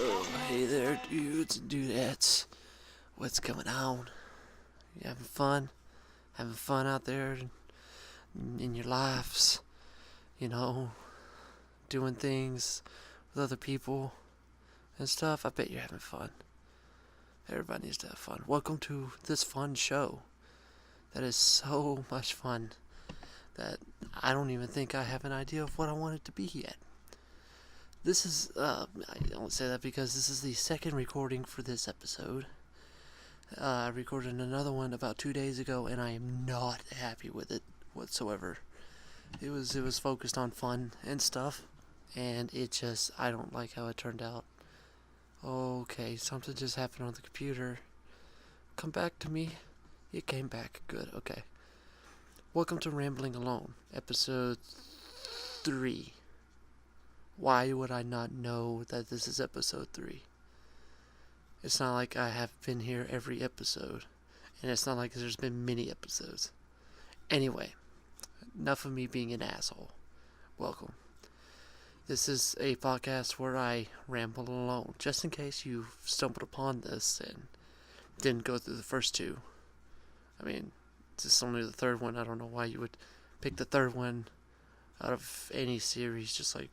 Hey there, dudes and dudettes. What's going on? You having fun? Having fun out there in your lives? You know, doing things with other people and stuff? I bet you're having fun. Everybody needs to have fun. Welcome to this fun show. That is so much fun that I don't even think I have an idea of what I want it to be yet. This is, I don't say that because this is the second recording for this episode. I recorded another one about 2 days ago, and I am not happy with it whatsoever. It was focused on fun and stuff, and I don't like how it turned out. Okay, something just happened on the computer. Come back to me. It came back. Good, okay. Welcome to Rambling Alone, episode 3. Why would I not know that this is episode 3? It's not like I have been here every episode, and it's not like there's been many episodes. Anyway, enough of me being an asshole. Welcome. This is a podcast where I ramble alone, just in case you stumbled upon this and didn't go through the first two. I mean, this is only the third one. I don't know why you would pick the third one out of any series, just like,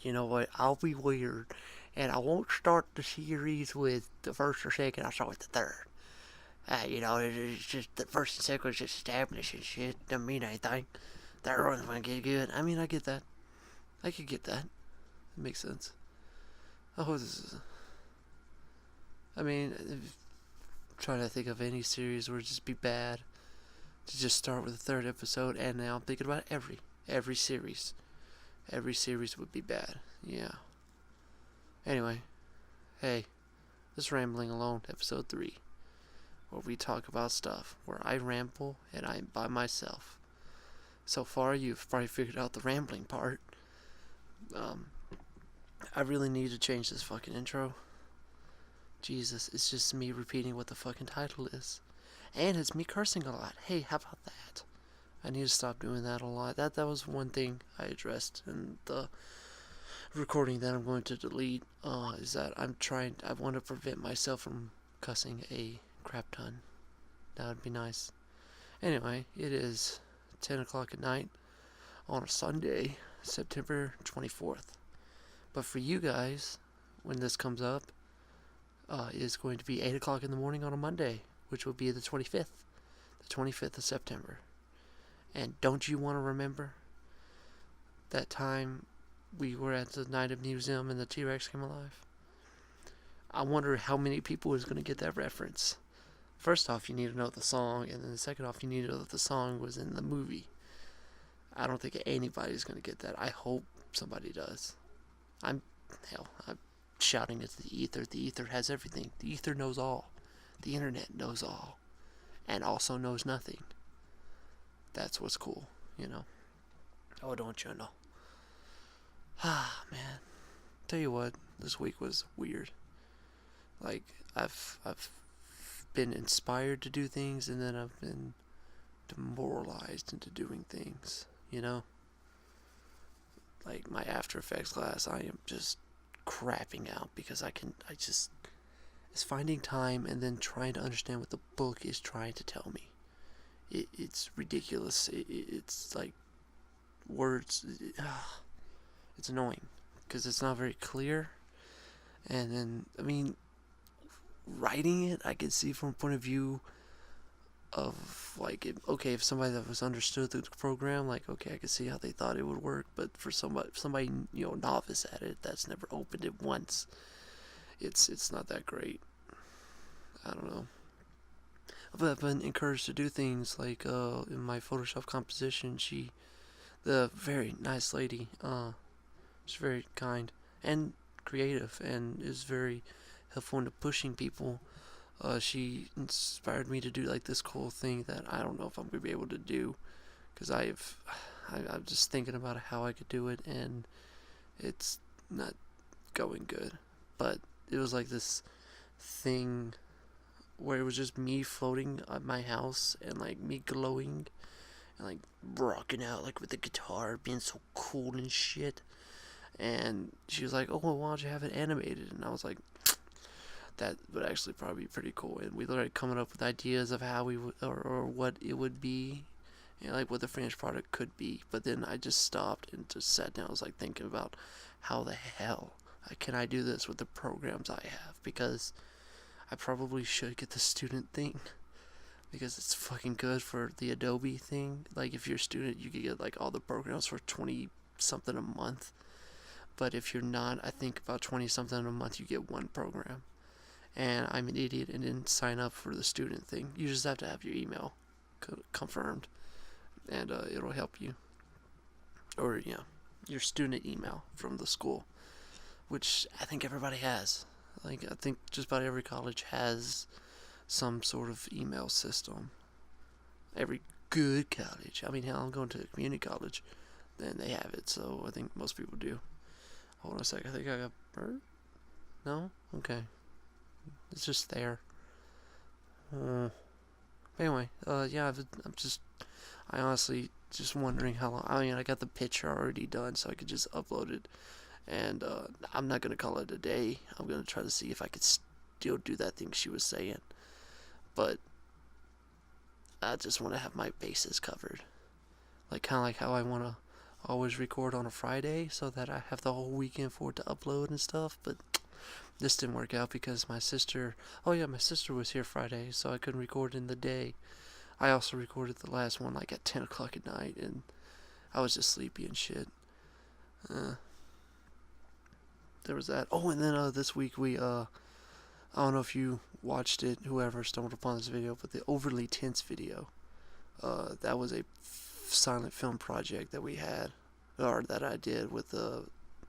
you know what, I'll be weird, and I won't start the series with the first or second, I'll start with the third. It's just the first and second was just establishing shit, doesn't mean anything. Third one's gonna get good. I mean, I get that. I could get that. It makes sense. Trying to think of any series where it'd just be bad to just start with the third episode, and now I'm thinking about every series. Every series would be bad. Yeah. Anyway, hey, this is Rambling Alone, episode 3, where we talk about stuff, where I ramble and I'm by myself. So far, you've probably figured out the rambling part. I really need to change this fucking intro. Jesus, it's just me repeating what the fucking title is. And it's me cursing a lot. Hey, how about that? I need to stop doing that a lot. That was one thing I addressed in the recording that I'm going to delete. Is that I want to prevent myself from cussing a crap ton. That would be nice. Anyway, it is 10 o'clock at night on a Sunday, September 24th. But for you guys, when this comes up, it is going to be 8 o'clock in the morning on a Monday, which will be the 25th. The 25th of September. And don't you want to remember that time we were at the Night of Museum and the T-Rex came alive? I wonder how many people is going to get that reference. First off, you need to know the song, and then second off, you need to know that the song was in the movie. I don't think anybody's going to get that. I hope somebody does. I'm shouting into the ether. The ether has everything. The ether knows all. The internet knows all. And also knows nothing. That's what's cool, you know. Oh, don't you know? Man. Tell you what, this week was weird. Like, I've been inspired to do things, and then I've been demoralized into doing things, you know? Like, my After Effects class, I am just crapping out because it's finding time and then trying to understand what the book is trying to tell me. It's ridiculous. It's like words. It's annoying because it's not very clear. And then, writing it, I can see from a point of view of, like, if somebody that was understood the program, like, okay, I could see how they thought it would work. But for somebody novice at it, that's never opened it once, it's not that great. I don't know. But I've been encouraged to do things like in my Photoshop composition, the very nice lady, she's very kind and creative and is very helpful into pushing people. She inspired me to do like this cool thing that I don't know if I'm gonna be able to do, because I'm just thinking about how I could do it, and it's not going good. But it was like this thing where it was just me floating at my house and like me glowing and like rocking out like with the guitar, being so cool and shit. And she was like, "Oh, well, why don't you have it animated?" And I was like, "That would actually probably be pretty cool." And we started coming up with ideas of how we would, or what it would be, and like what the finished product could be. But then I just stopped and just sat down. I was like thinking about how the hell can I do this with the programs I have, because I probably should get the student thing because it's fucking good for the Adobe thing. Like if you're a student, you can get like all the programs for 20 something a month. But if you're not, I think about 20 something a month you get one program. And I'm an idiot and didn't sign up for the student thing. You just have to have your email confirmed, and it'll help you. Or your student email from the school, which I think everybody has. Like I think just about every college has some sort of email system. Every good college. I mean, hell, I'm going to a community college, then they have it. So I think most people do. Hold on a sec. I think I got burnt. No? Okay. It's just there. Anyway, yeah, I honestly just wondering how long. I mean, I got the picture already done, so I could just upload it. And I'm not going to call it a day. I'm going to try to see if I could still do that thing she was saying. But I just want to have my bases covered. Like, kind of like how I want to always record on a Friday so that I have the whole weekend for it to upload and stuff. But this didn't work out because my sister was here Friday, so I couldn't record in the day. I also recorded the last one like at 10 o'clock at night, and I was just sleepy and shit. There was that. Oh, and then this week I don't know if you watched it, whoever stumbled upon this video, but the overly tense video. That was a silent film project that we had, or that I did with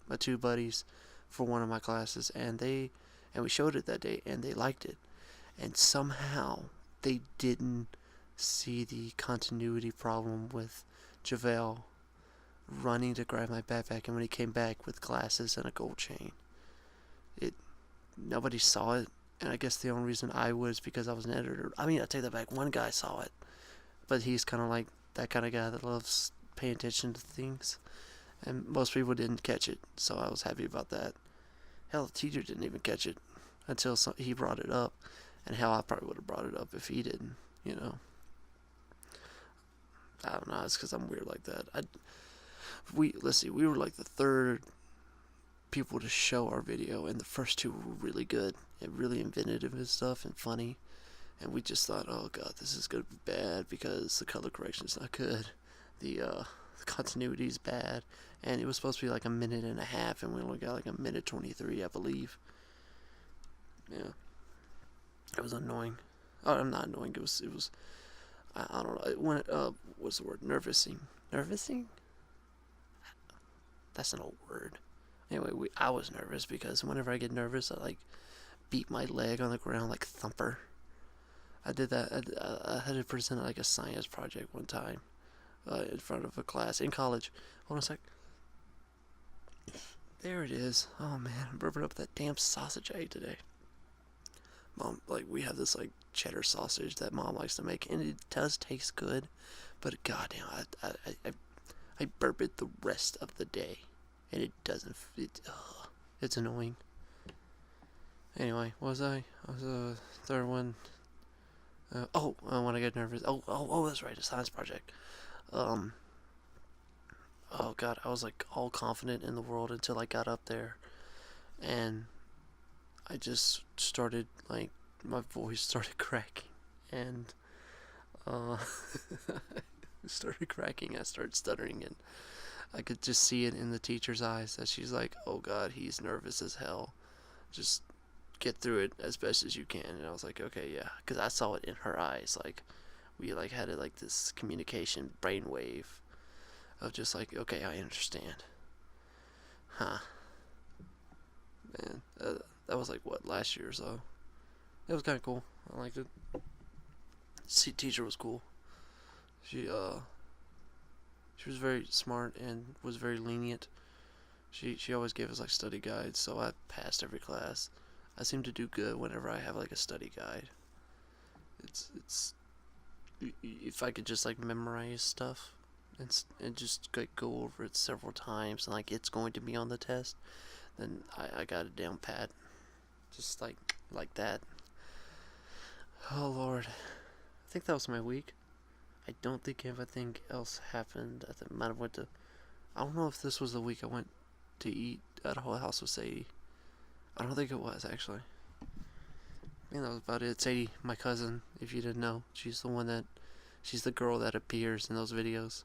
my two buddies for one of my classes, and we showed it that day, and they liked it, and somehow they didn't see the continuity problem with JaVale running to grab my backpack, and when he came back with glasses and a gold chain, nobody saw it. And I guess the only reason I was because I was an editor. I mean, I take that back. One guy saw it, but he's kind of like that kind of guy that loves paying attention to things, and most people didn't catch it, so I was happy about that. Hell, the teacher didn't even catch it until he brought it up, and hell, I probably would have brought it up if he didn't. I don't know. It's because I'm weird like that. Let's see. We were like the third people to show our video, and the first two were really good and really inventive and stuff and funny. And we just thought, oh god, this is gonna be bad because the color correction is not good, the continuity is bad, and it was supposed to be like a minute and a half, and we only got like a minute 23, I believe. Yeah, it was annoying. Oh, I'm not annoying. It was. I don't know. What's the word? Nervousing. Nervousing? That's an old word. Anyway, I was nervous because whenever I get nervous, I like beat my leg on the ground like Thumper. I did that. I had to present like a science project one time in front of a class in college. Hold on a sec. There it is. Oh man, I'm burping up that damn sausage I ate today. Mom, like, we have this like cheddar sausage that Mom likes to make, and it does taste good, but goddamn, I burp it the rest of the day, and it doesn't. It's annoying. Anyway, I was the third one. When I get nervous. Oh, that's right, a science project. Oh god, I was like all confident in the world until I got up there, and I just started like my voice started cracking, and started cracking. I started stuttering, and I could just see it in the teacher's eyes that she's like, "Oh god, he's nervous as hell. Just get through it as best as you can." And I was like, "Okay, yeah," because I saw it in her eyes. Like we like had it like this communication brainwave of just like, "Okay, I understand." Huh. Man, that was like what, last year or so. It was kind of cool. I liked it. Teacher was cool. She was very smart and was very lenient. She always gave us like study guides, so I passed every class. I seem to do good whenever I have like a study guide. It's if I could just like memorize stuff, and just like go over it several times, and like it's going to be on the test, then I got it down pat, just like that. Oh Lord, I think that was my week. I don't think anything else happened. I think I might have went to. I don't know if this was the week I went to eat at a whole house with Sadie. I don't think it was actually. I think that was about it. Sadie, my cousin, if you didn't know, she's the girl that appears in those videos.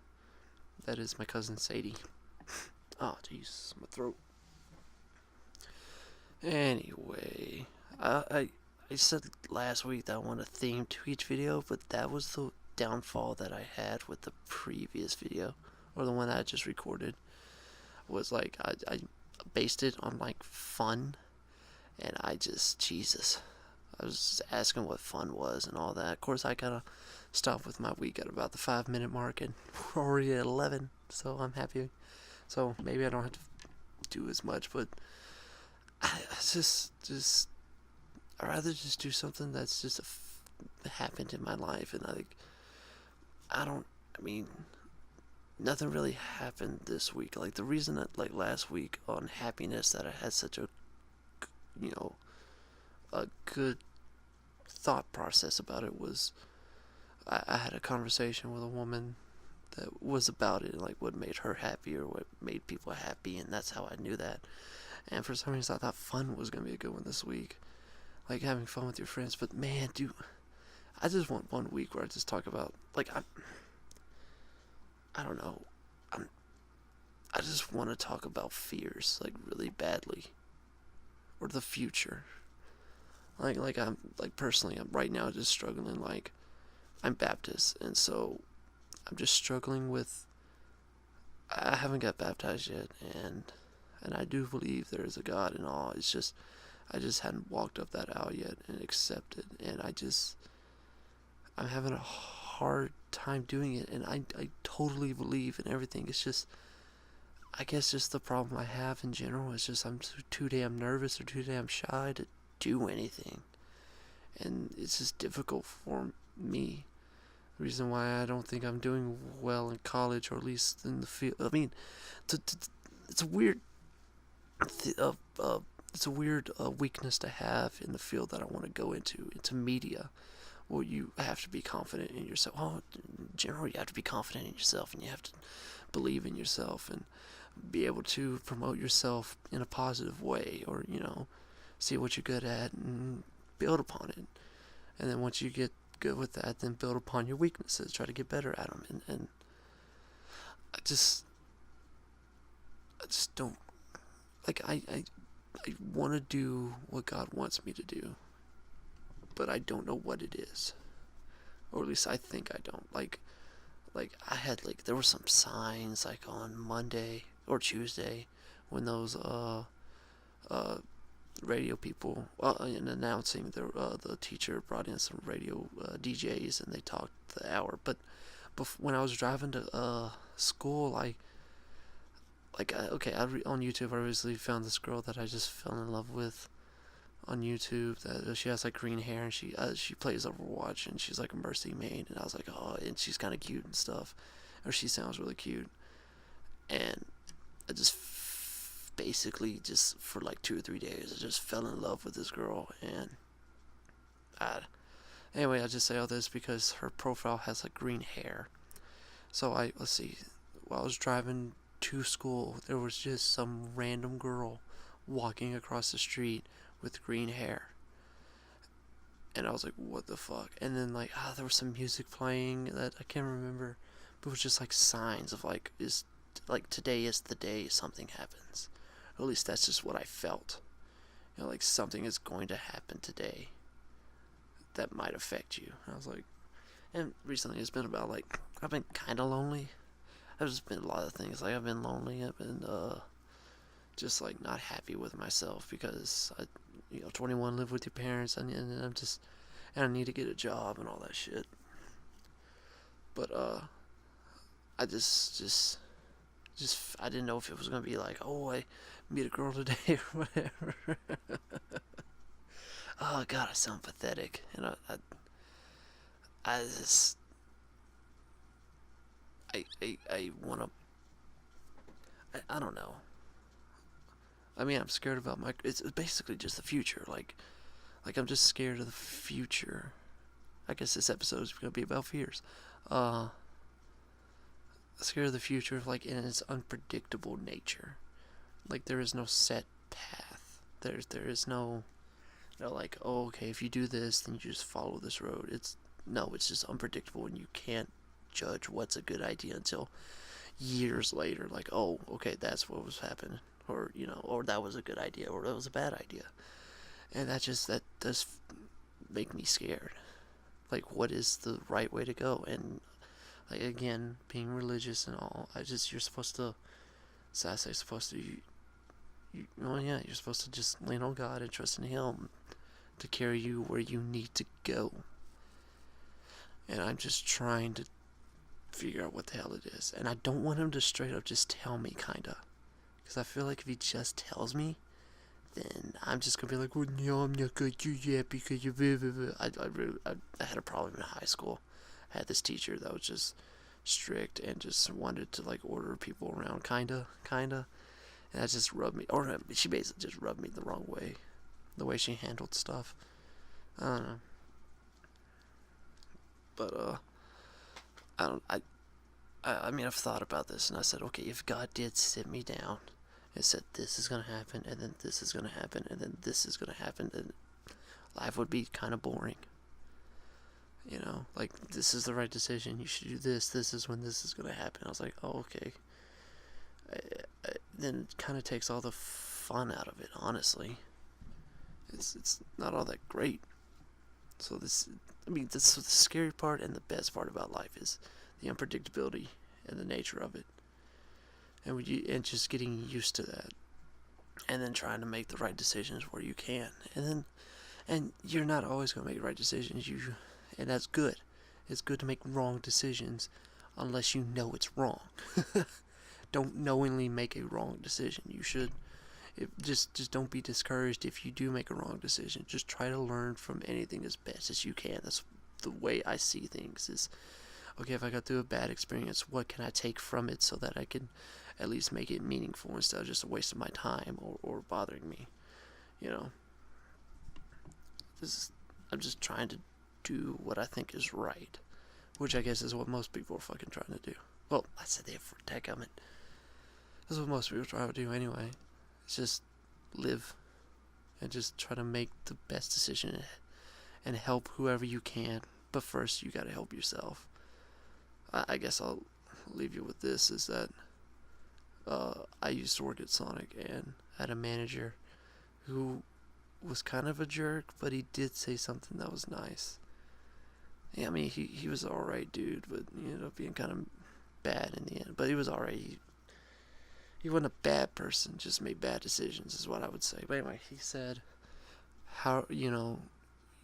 That is my cousin Sadie. Oh, jeez, my throat. Anyway, I said last week that I want a theme to each video, but that was the downfall that I had with the previous video, or the one I just recorded. Was like I based it on like fun, and Jesus, I was just asking what fun was and all that. Of course, I gotta stop with my week at about the 5 minute mark, and we're already at 11, so I'm happy. So maybe I don't have to do as much, but I just I'd rather just do something that's just happened in my life, and I don't. I mean, nothing really happened this week. Like the reason that like last week on happiness that I had such a you know a good thought process about it was I had a conversation with a woman that was about it, like what made her happy or what made people happy, and that's how I knew that. And for some reason, I thought fun was gonna be a good one this week, like having fun with your friends. But man, dude, I just want one week where I just talk about like I don't know, I just want to talk about fears like really badly, or the future. Like I'm like personally, I'm right now just struggling. Like I'm Baptist, and so I'm just struggling with. I haven't got baptized yet, and I do believe there is a God and all. It's just I just hadn't walked up that aisle yet and accepted, and I'm having a hard time doing it, and I totally believe in everything. It's just I guess just the problem I have in general is just I'm too damn nervous or too damn shy to do anything, and it's just difficult for me. The reason why I don't think I'm doing well in college, or at least in the field. I mean, it's a weird, uh, uh, it's a weird weakness to have in the field that I want to go into media, where you have to be confident in yourself. Well, in general, you have to be confident in yourself, and you have to believe in yourself, and be able to promote yourself in a positive way, or see what you're good at and build upon it. And then once you get good with that, then build upon your weaknesses, try to get better at them. And I just don't like. I want to do what God wants me to do, but I don't know what it is, or at least I think I don't. Like I had there were some signs like on Monday or Tuesday when those radio people in announcing the teacher brought in some radio DJs, and they talked the hour. But when I was driving to school, on YouTube I recently found this girl that I just fell in love with on YouTube. That she has like green hair, and she plays Overwatch, and she's like a Mercy main, and I was like, oh, and she's kind of cute and stuff, or she sounds really cute, and I just basically just for like 2 or 3 days I just fell in love with this girl. And anyway, I just say all this because her profile has like green hair. So let's see, while I was driving to school, there was just some random girl walking across the street with green hair, and I was like, what the fuck? And then there was some music playing that I can't remember, but it was just like signs of today is the day something happens. Or at least that's just what I felt. Like something is going to happen today that might affect you. And I was like, and recently it's been about I've been kind of lonely. I've just been a lot of things. I've been lonely. I've been just not happy with myself because 21, live with your parents, and I'm just, and I need to get a job and all that shit. But I just I didn't know if it was gonna be like, oh, I meet a girl today or whatever. Oh God, I sound pathetic, and I I want to. I don't know. I mean, I'm scared about my. It's basically just the future. Like I'm just scared of the future. I guess this episode is gonna be about fears. Uh, Scared of the future, like in its unpredictable nature. Like there is no set path. There is no, like, oh, okay, if you do this, then you just follow this road. It's just unpredictable, and you can't judge what's a good idea until years later. Like, oh, okay, that's what was happening, or or that was a good idea, or that was a bad idea, and that does make me scared. Like, what is the right way to go? And like again, being religious and all, you're supposed to. So I say supposed to. Well, yeah, you're supposed to just lean on God and trust in Him to carry you where you need to go. And I'm just trying to figure out what the hell it is. And I don't want Him to straight up just tell me, kinda. Because I feel like if He just tells me, then I'm just gonna be like, well, no, I'm not gonna do that because you. I had a problem in high school. I had this teacher that was just strict and just wanted to like order people around, kinda. And that just rubbed me, or she basically just rubbed me the wrong way, the way she handled stuff. I don't know. But I don't. I mean, I've thought about this, and I said, okay, if God did sit me down and said this is gonna happen, and then this is gonna happen, and then this is gonna happen, then life would be kind of boring. Like, this is the right decision. You should do this. This is when this is gonna happen. I was like, oh, okay. Then it kind of takes all the fun out of it. Honestly, it's not all that great. So this is the scary part, and the best part about life is the unpredictability and the nature of it, and just getting used to that, and then trying to make the right decisions where you can, and you're not always gonna make the right decisions. And that's good. It's good to make wrong decisions, unless you know it's wrong. Don't knowingly make a wrong decision. You should. Just don't be discouraged if you do make a wrong decision. Just try to learn from anything as best as you can. That's the way I see things. Is okay, if I got through a bad experience, what can I take from it so that I can at least make it meaningful instead of just a waste of my time or bothering me. I'm just trying to do what I think is right, which I guess is what most people are fucking trying to do. Well, I said that for dadgummit. That's what most people try to do anyway. It's just live and just try to make the best decision and help whoever you can. But first, you gotta help yourself. I guess I'll leave you with this, is that I used to work at Sonic, and I had a manager who was kind of a jerk, but he did say something that was nice. Yeah, I mean, he was alright dude, but he ended up being kind of bad in the end. But he was alright. He wasn't a bad person, just made bad decisions, is what I would say. But anyway, he said, how, how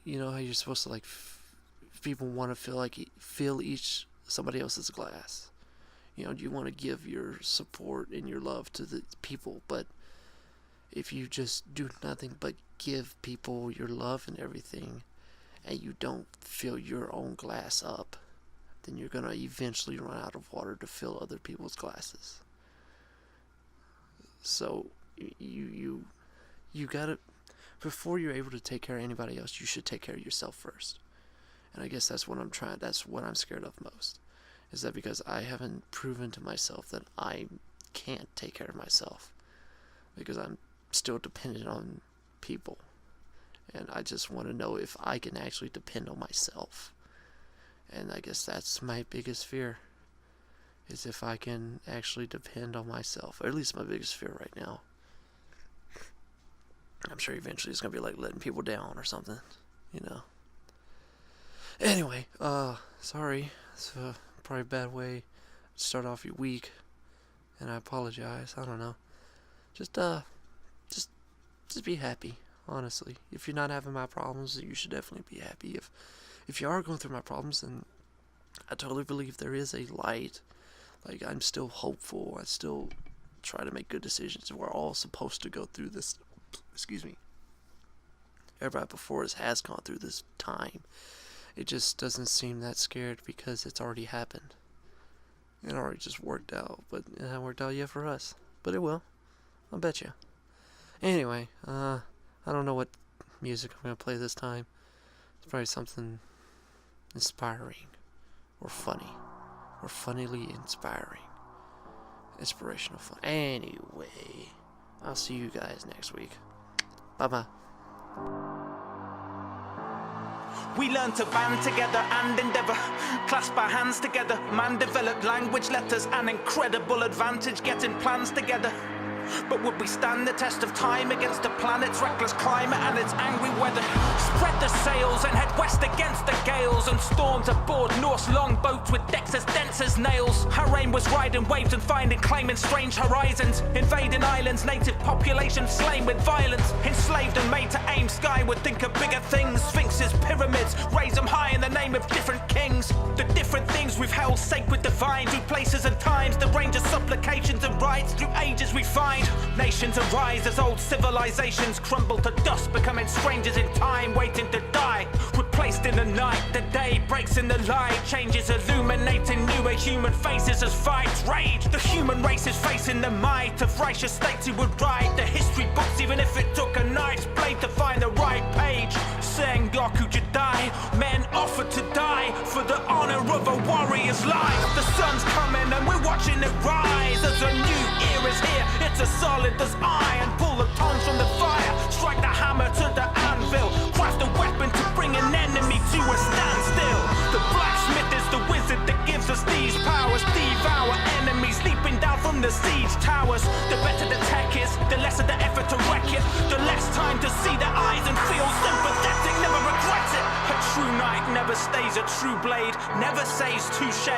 you're supposed to, like, people want to fill each somebody else's glass. You want to give your support and your love to the people, but if you just do nothing but give people your love and everything, and you don't fill your own glass up, then you're going to eventually run out of water to fill other people's glasses. So you gotta, before you're able to take care of anybody else, you should take care of yourself first. And I guess that's what I'm scared of most, is that because I haven't proven to myself that I can't take care of myself, because I'm still dependent on people. And I just want to know if I can actually depend on myself. And I guess that's my biggest fear, is if I can actually depend on myself. Or at least my biggest fear right now. I'm sure eventually it's going to be like letting people down or something, Anyway, sorry. It's probably a bad way to start off your week. And I apologize. I don't know. Just be happy, honestly. If you're not having my problems, you should definitely be happy. If you are going through my problems, then I totally believe there is a light. Like, I'm still hopeful. I still try to make good decisions. We're all supposed to go through this. Excuse me. Everybody before us has gone through this time. It just doesn't seem that scared because it's already happened. It already just worked out, but it hasn't worked out yet for us. But it will. I'll bet you. Anyway, I don't know what music I'm going to play this time. It's probably something inspiring or funny or funnily inspiring. Inspirational fun. Anyway, I'll see you guys next week. Bye-bye. We learned to band together and endeavour, clasp our hands together. Man developed language, letters, an incredible advantage getting plans together. But would we stand the test of time against the planet's reckless climate and its angry weather? Spread the sails and head west against the gales and storms aboard Norse longboats with decks as dense as nails. Our aim was riding waves and finding, claiming strange horizons, invading islands, native populations slain with violence, enslaved and made to aim skyward, think of bigger things. Sphinxes, pyramids, raise them high in the name of different kings. The different things we've held sacred, divine, through places and times. The range of supplications and rites through ages we find. Nations arise as old civilizations crumble to dust, becoming strangers in time, waiting to die. Replaced in the night, the day breaks in the light, changes illuminating newer human faces as fights rage. The human race is facing the might of righteous states who would write the history books, even if it took a knife's blade to find the right page. Saying Goku Jedi, men offered to die for the honor of a warrior's life. The sun's coming and we're watching it rise as a new era's here. It's as solid as iron. Pull the tongues from the fire, strike the hammer to the anvil, craft a weapon to bring an enemy to a standstill. The blacksmith is the wizard that gives us these powers. Devour enemies leaping down from the siege towers. The better the tech is, the lesser the effort to wreck it, the less time to see their eyes and feel sympathetic. Never regrets it. A true knight never stays a true blade, never says touche,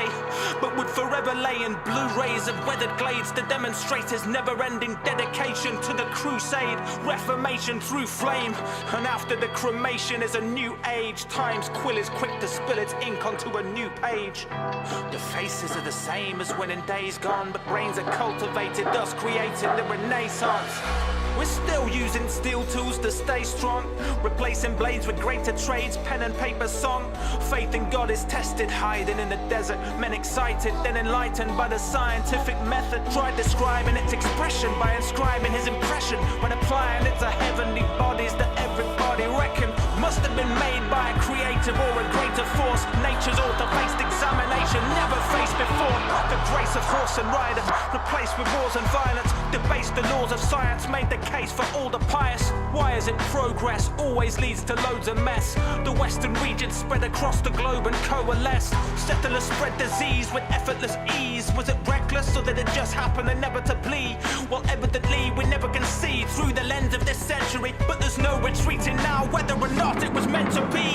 but would forever lay in Blu-rays of weathered glades to demonstrate his never-ending dedication to the crusade. Reformation through flame, and after the cremation is a new age. Time's quill is quick to spill its ink onto a new page. The faces are the same as when in days gone, but brains are cultivated, thus creating the Renaissance. We're still using steel tools to stay strong, replacing blades with greater trades, pen and paper song. Faith in God is tested, hiding in the desert. Men excited, then enlightened by the scientific method. Try describing its expression by inscribing his impression, when applying it to heavenly bodies that everybody reckon must have been made by a creative or a greater force. Nature's author-faced examination, never faced before. The grace of horse and rider, replaced with wars and violence. Debased the laws of science, made the case for all the pious. Why is it progress always leads to loads of mess? The western regions spread across the globe and coalesce. Settlers spread disease with effortless ease. Was it reckless or did it just happen inevitably? Well, evidently we never can see through the lens of this century, but there's no retreating now, whether or not it was meant to be.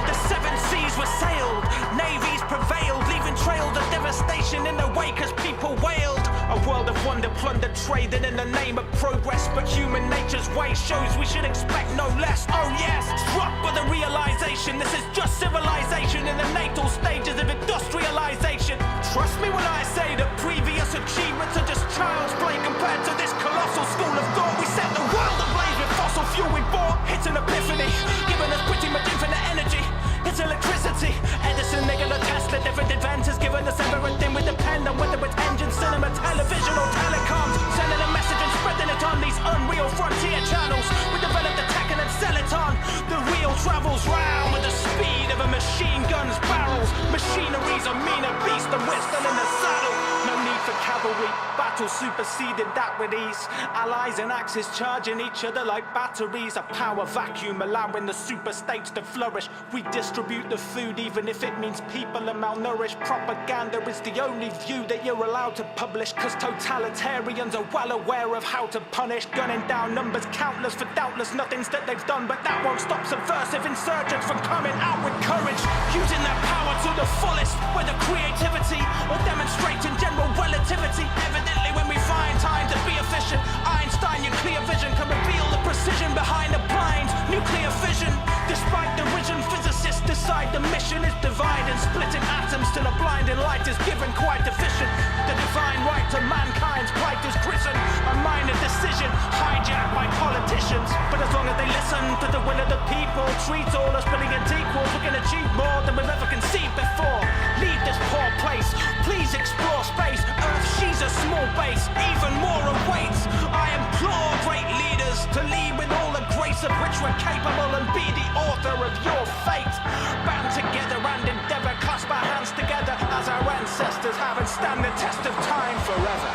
The seven seas were sailed, navies prevailed, leaving trails of devastation in the wake as people wailed. A world of wonder, plunder, trading in the name of progress, but human nature's way shows we should expect no less. Oh yes, struck by the realization this is just civilization in the natal stages of industrialization. Trust me when I say that previous achievements are just child's play compared to this colossal school of thought. We set the world ablaze with fossil fuel we bought. It's an epiphany, giving us pretty much infinite energy. It's electricity. Edison, Nikola Tesla, different inventors giving us everything we depend on, whether it's engine, cinema, television or telecoms. Sending a message and spreading it on these unreal frontier channels. We develop the tech and then sell it on. The real travels round with the speed of a machine gun's barrels. Machinery's a meaner beast and we're still in the saddle. No need for cavalry, battle superseded that with ease. Allies and axes charging each other like batteries. A power vacuum allowing the super states to flourish. We distribute the food even if it means people are malnourished. Propaganda is the only view that you're allowed to publish, cause totalitarians are well aware of how to punish. Gunning down numbers countless for doubtless nothings that they've done, but that won't stop subversive insurgents from coming out with courage, using their power to the fullest, whether creativity or demonstrating general relativity. Evidently when we find time to be efficient, Einstein nuclear vision can reveal the precision behind the blind nuclear fission. Despite the risen physicists decide the mission is dividing, splitting atoms till a blinding light is given quite efficient. The divine right to mankind's plight is christened, a minor decision hijacked by politicians. But as long as they listen to the will of the people, treat all us brilliant equals, we can achieve more than we've ever conceived before. Lead this poor place place. Please explore space. Earth, she's a small base. Even more awaits. I implore great leaders to lead with all the grace of which we're capable and be the author of your fate. Band together and endeavor, clasp our hands together as our ancestors have and stand the test of time forever.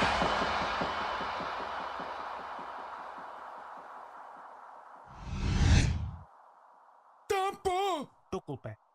Tukulpe.